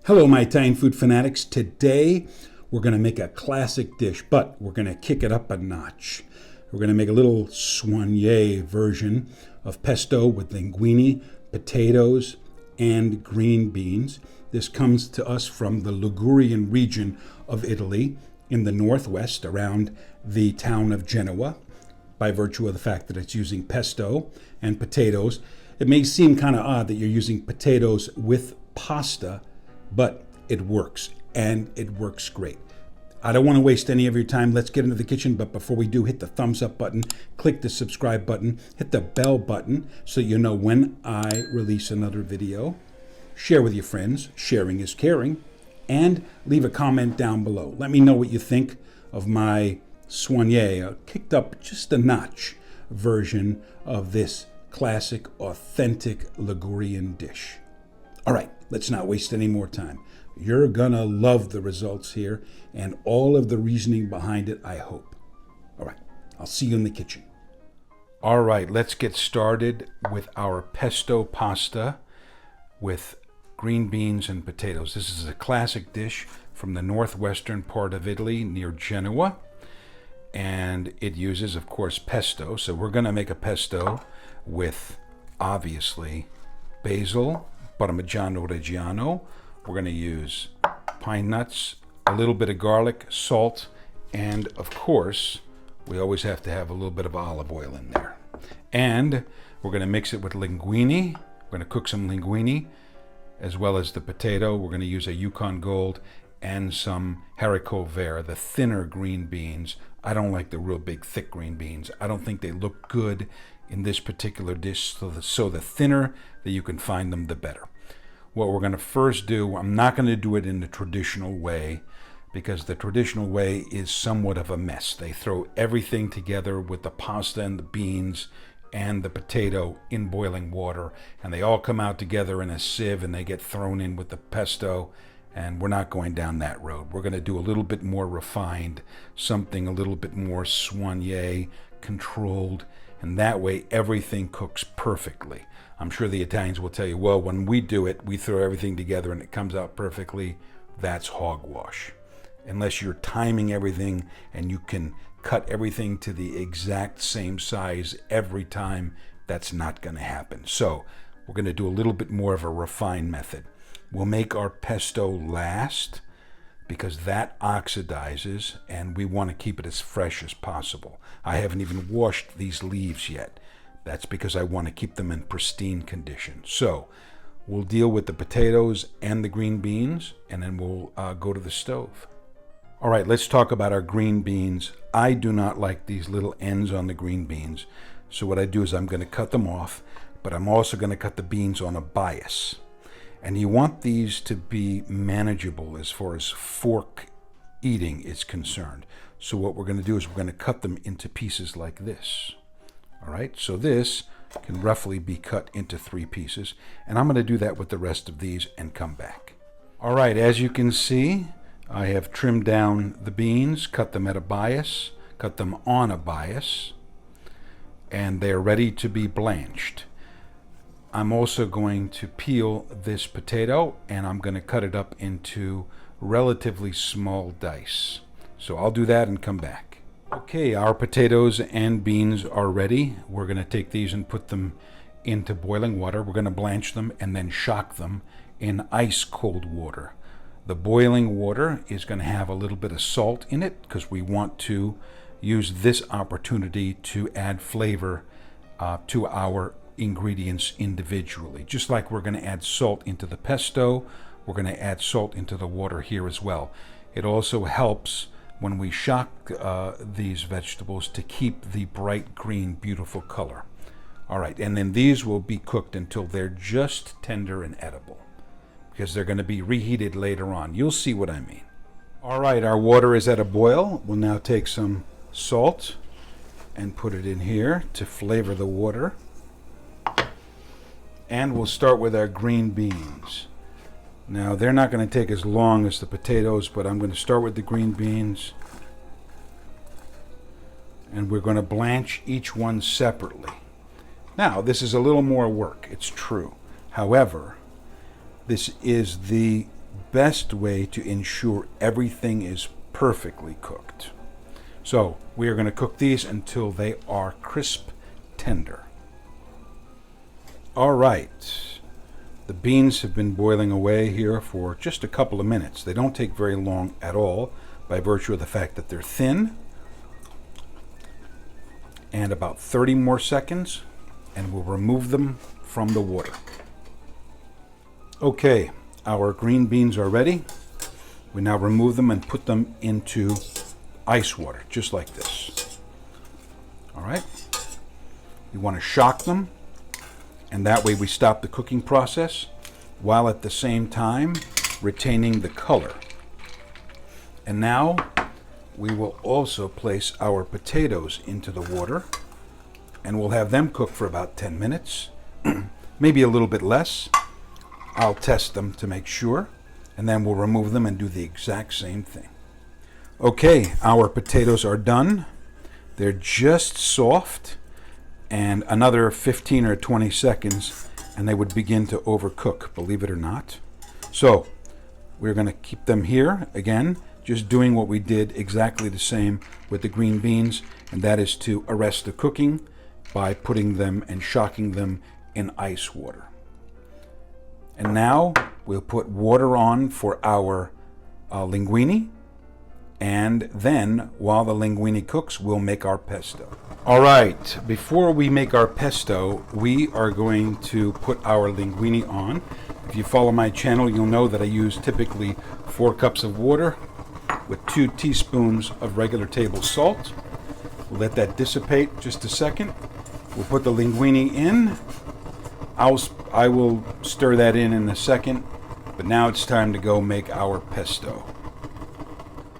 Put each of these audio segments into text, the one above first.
Hello, my Italian food fanatics. Today, we're going to make a classic dish, but we're going to kick it up a notch. We're going to make a little soigné version of pesto with linguini, potatoes, and green beans. This comes to us from the Ligurian region of Italy in the northwest around the town of Genoa, by virtue of the fact that it's using pesto and potatoes. It may seem kind of odd that you're using potatoes with pasta, but it works, and it works great. I don't want to waste any of your time. Let's get into the kitchen, but before we do, hit the thumbs up button, click the subscribe button, hit the bell button so you know when I release another video. Share with your friends, sharing is caring, and leave a comment down below. Let me know what you think of my soigné, kicked up just a notch version of this classic, authentic Ligurian dish. All right, let's not waste any more time. You're gonna love the results here and all of the reasoning behind it, I hope. All right, I'll see you in the kitchen. All right, let's get started with our pesto pasta with green beans and potatoes. This is a classic dish from the northwestern part of Italy near Genoa, and it uses, of course, pesto. So we're gonna make a pesto with, obviously, basil, Parmigiano-reggiano. We're going to use pine nuts, a little bit of garlic, salt, and of course, we always have to have a little bit of olive oil in there. And we're going to mix it with linguini. We're going to cook some linguini as well as the potato. We're going to use a Yukon Gold and some haricot vert, the thinner green beans. I don't like the real big thick green beans. I don't think they look good in this particular dish, so the thinner that you can find them, the better. What we're going to first do, I'm not going to do it in the traditional way because the traditional way is somewhat of a mess. They throw everything together with the pasta and the beans and the potato in boiling water, and they all come out together in a sieve and they get thrown in with the pesto, and we're not going down that road. We're going to do a little bit more refined, something a little bit more soigné, controlled, and that way everything cooks perfectly. I'm sure the Italians will tell you, well, when we do it, we throw everything together and it comes out perfectly. That's hogwash. Unless you're timing everything and you can cut everything to the exact same size every time, that's not going to happen. So we're going to do a little bit more of a refined method. We'll make our pesto last because that oxidizes and we want to keep it as fresh as possible. I haven't even washed these leaves yet. That's because I want to keep them in pristine condition. So we'll deal with the potatoes and the green beans, and then we'll go to the stove. All right, let's talk about our green beans. I do not like these little ends on the green beans. So what I do is I'm going to cut them off, but I'm also going to cut the beans on a bias. And you want these to be manageable as far as fork eating is concerned. So what we're going to do is we're going to cut them into pieces like this. All right, so this can roughly be cut into 3 pieces, and I'm going to do that with the rest of these and come back. All right, as you can see, I have trimmed down the beans, cut them at a bias, cut them on a bias, and they're ready to be blanched. I'm also going to peel this potato, and I'm going to cut it up into relatively small dice. So I'll do that and come back. Okay, our potatoes and beans are ready. We're going to take these and put them into boiling water. We're going to blanch them and then shock them in ice cold water. The boiling water is going to have a little bit of salt in it because we want to use this opportunity to add flavor to our ingredients individually. Just like we're going to add salt into the pesto, we're going to add salt into the water here as well. It also helps when we shock these vegetables to keep the bright green, beautiful color. All right, and then these will be cooked until they're just tender and edible because they're going to be reheated later on. You'll see what I mean. All right, our water is at a boil. We'll now take some salt and put it in here to flavor the water. And we'll start with our green beans. Now, they're not going to take as long as the potatoes, but I'm going to start with the green beans. And we're going to blanch each one separately. Now, this is a little more work, it's true. However, this is the best way to ensure everything is perfectly cooked. So we are going to cook these until they are crisp tender. All right, the beans have been boiling away here for just a couple of minutes. They don't take very long at all by virtue of the fact that they're thin. And about 30 more seconds and we'll remove them from the water. Okay, our green beans are ready. We now remove them and put them into ice water, just like this. All right. You want to shock them, and that way we stop the cooking process while at the same time retaining the color. And now we will also place our potatoes into the water, and we'll have them cook for about 10 minutes, maybe a little bit less. I'll test them to make sure, and then we'll remove them and do the exact same thing. Okay, our potatoes are done. They're just soft, and another 15 or 20 seconds and they would begin to overcook, believe it or not. So we're going to keep them here again, just doing what we did exactly the same with the green beans, and that is to arrest the cooking by putting them and shocking them in ice water. And now we'll put water on for our linguine, and then while the linguine cooks, we'll make our pesto. All right, before we make our pesto, we are going to put our linguine on. If you follow my channel, you'll know that I use typically 4 cups of water with 2 teaspoons of regular table salt. We'll let that dissipate just a second. We'll put the linguine in. I will stir that in a second, but now it's time to go make our pesto.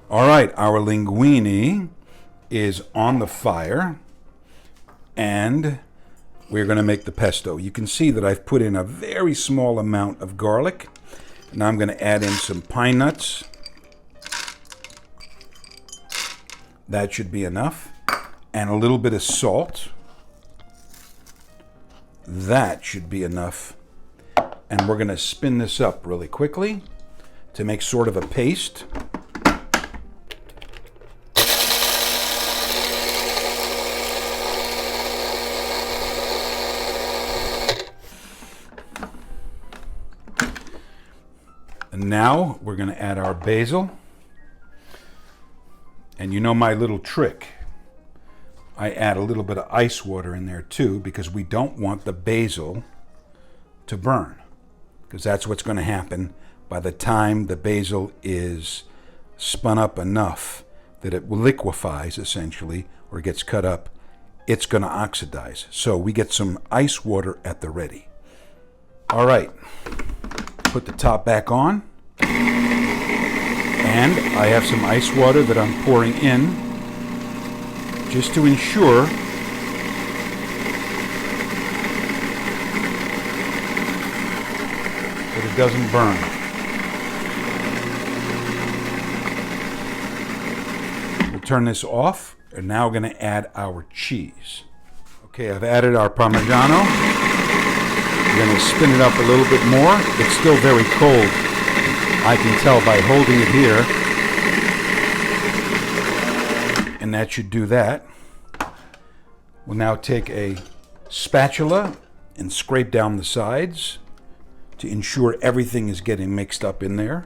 All right, our linguine is on the fire, and we're going to make the pesto. You can see that I've put in a very small amount of garlic. Now I'm going to add in some pine nuts. That should be enough. And a little bit of salt. That should be enough. And we're going to spin this up really quickly to make sort of a paste. And now we're going to add our basil. And you know my little trick. I add a little bit of ice water in there too, because we don't want the basil to burn, because that's what's going to happen by the time the basil is spun up enough that it liquefies essentially, or gets cut up. It's going to oxidize. So we get some ice water at the ready. All right, put the top back on, and I have some ice water that I'm pouring in just to ensure that it doesn't burn. We'll turn this off, and now we're going to add our cheese. Okay, I've added our Parmigiano. We're going to spin it up a little bit more. It's still very cold. I can tell by holding it here. And that should do that. We'll now take a spatula and scrape down the sides to ensure everything is getting mixed up in there.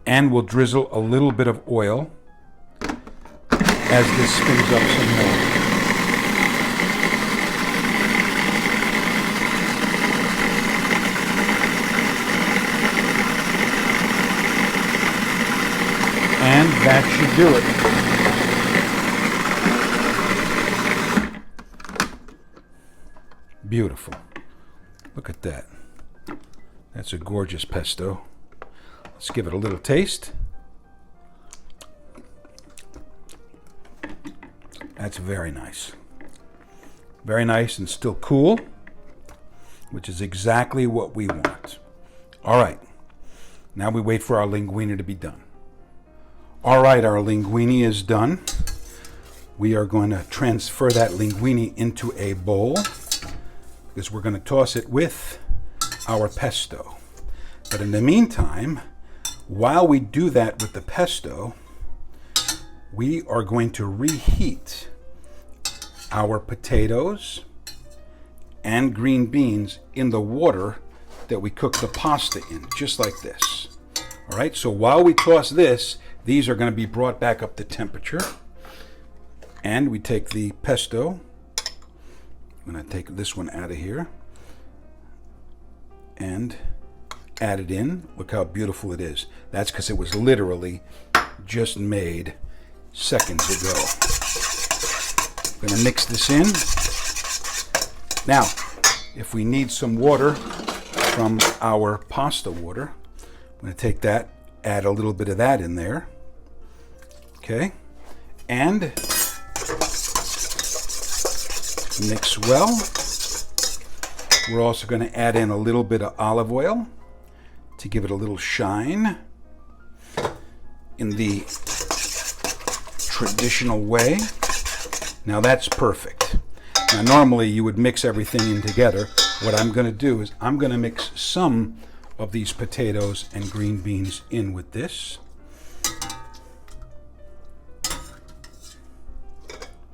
And we'll drizzle a little bit of oil as this spins up some more. And that should do it. Beautiful. Look at that. That's a gorgeous pesto. Let's give it a little taste. That's very nice. Very nice and still cool, which is exactly what we want. All right. Now we wait for our linguine to be done. All right, our linguine is done. We are going to transfer that linguine into a bowl. is we're going to toss it with our pesto. But in the meantime, while we do that with the pesto, we are going to reheat our potatoes and green beans in the water that we cook the pasta in, just like this. All right, so while we toss this, these are going to be brought back up to temperature. And we take the pesto. I'm going to take this one out of here and add it in. Look how beautiful it is. That's because it was literally just made seconds ago. I'm going to mix this in. Now, if we need some water from our pasta water, I'm going to take that, add a little bit of that in there. Okay. And mix well. We're also going to add in a little bit of olive oil to give it a little shine in the traditional way. Now that's perfect. Now normally you would mix everything in together. What I'm going to do is I'm going to mix some of these potatoes and green beans in with this.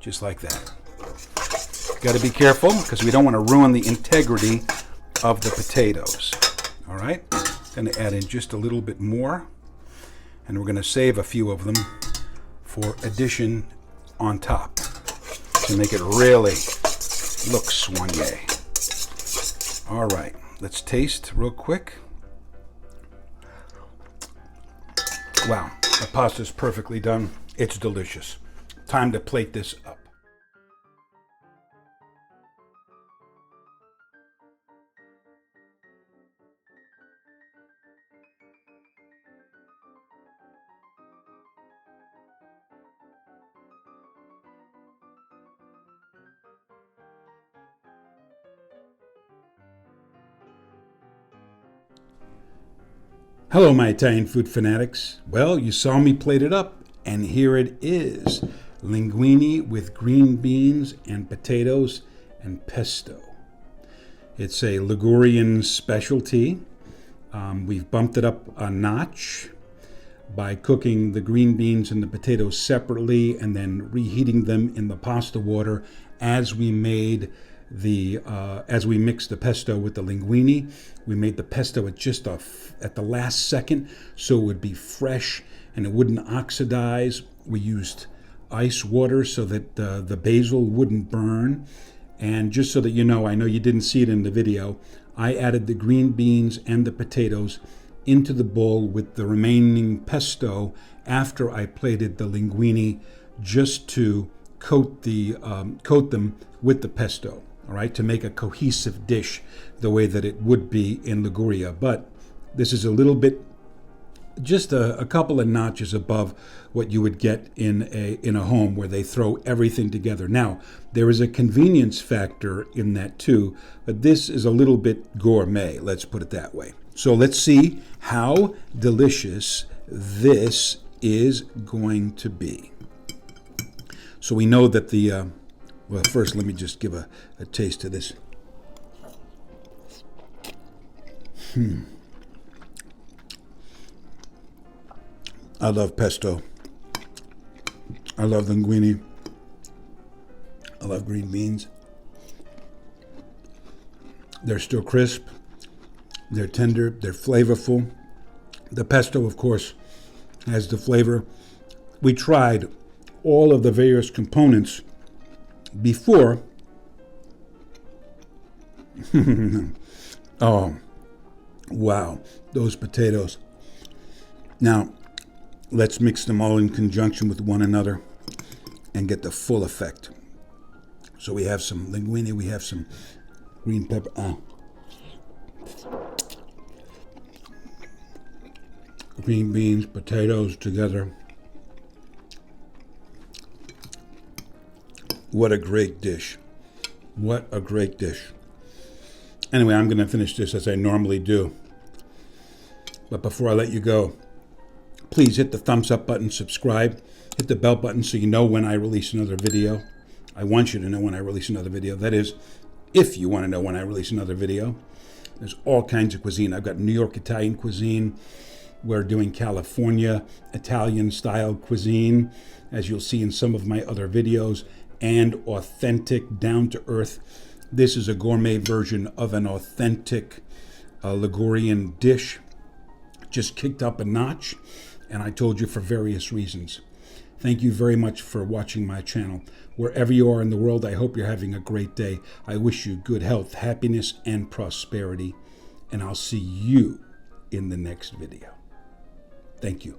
Just like that. Got to be careful because we don't want to ruin the integrity of the potatoes. All right, going to add in just a little bit more, and we're going to save a few of them for addition on top to make it really look soigné. All right, let's taste real quick. Wow, the pasta's perfectly done. It's delicious. Time to plate this up. Hello, my Italian food fanatics. Well, you saw me plate it up, and here it is. Linguine with green beans and potatoes and pesto. It's a Ligurian specialty. We've bumped it up a notch by cooking the green beans and the potatoes separately and then reheating them in the pasta water as we made as we mixed the pesto with the linguine. We made the pesto at the last second so it would be fresh and it wouldn't oxidize. We used ice water so that the basil wouldn't burn. And just so that you know, I know you didn't see it in the video, I added the green beans and the potatoes into the bowl with the remaining pesto after I plated the linguine, just to coat them with the pesto. All right, to make a cohesive dish the way that it would be in Liguria. But this is a little bit, just a couple of notches above what you would get in a home where they throw everything together. Now, there is a convenience factor in that too, but this is a little bit gourmet, let's put it that way. So let's see how delicious this is going to be. So we know that well, first let me just give a taste of this. I love pesto. I love linguine. I love green beans. They're still crisp. They're tender. They're flavorful. The pesto, of course, has the flavor. We tried all of the various components before. Oh, wow, those potatoes. Now, let's mix them all in conjunction with one another and get the full effect. So we have some linguine, we have some green pepper. Green beans, potatoes together. What a great dish. What a great dish. Anyway, I'm going to finish this as I normally do. But before I let you go, please hit the thumbs up button, subscribe, hit the bell button so you know when I release another video. I want you to know when I release another video. That is, if you want to know when I release another video. There's all kinds of cuisine. I've got New York Italian cuisine. We're doing California Italian style cuisine, as you'll see in some of my other videos, and authentic, down-to-earth. This is a gourmet version of an authentic Ligurian dish, just kicked up a notch, and I told you for various reasons. Thank you very much for watching my channel. Wherever you are in the world, I hope you're having a great day. I wish you good health, happiness, and prosperity, and I'll see you in the next video. Thank you.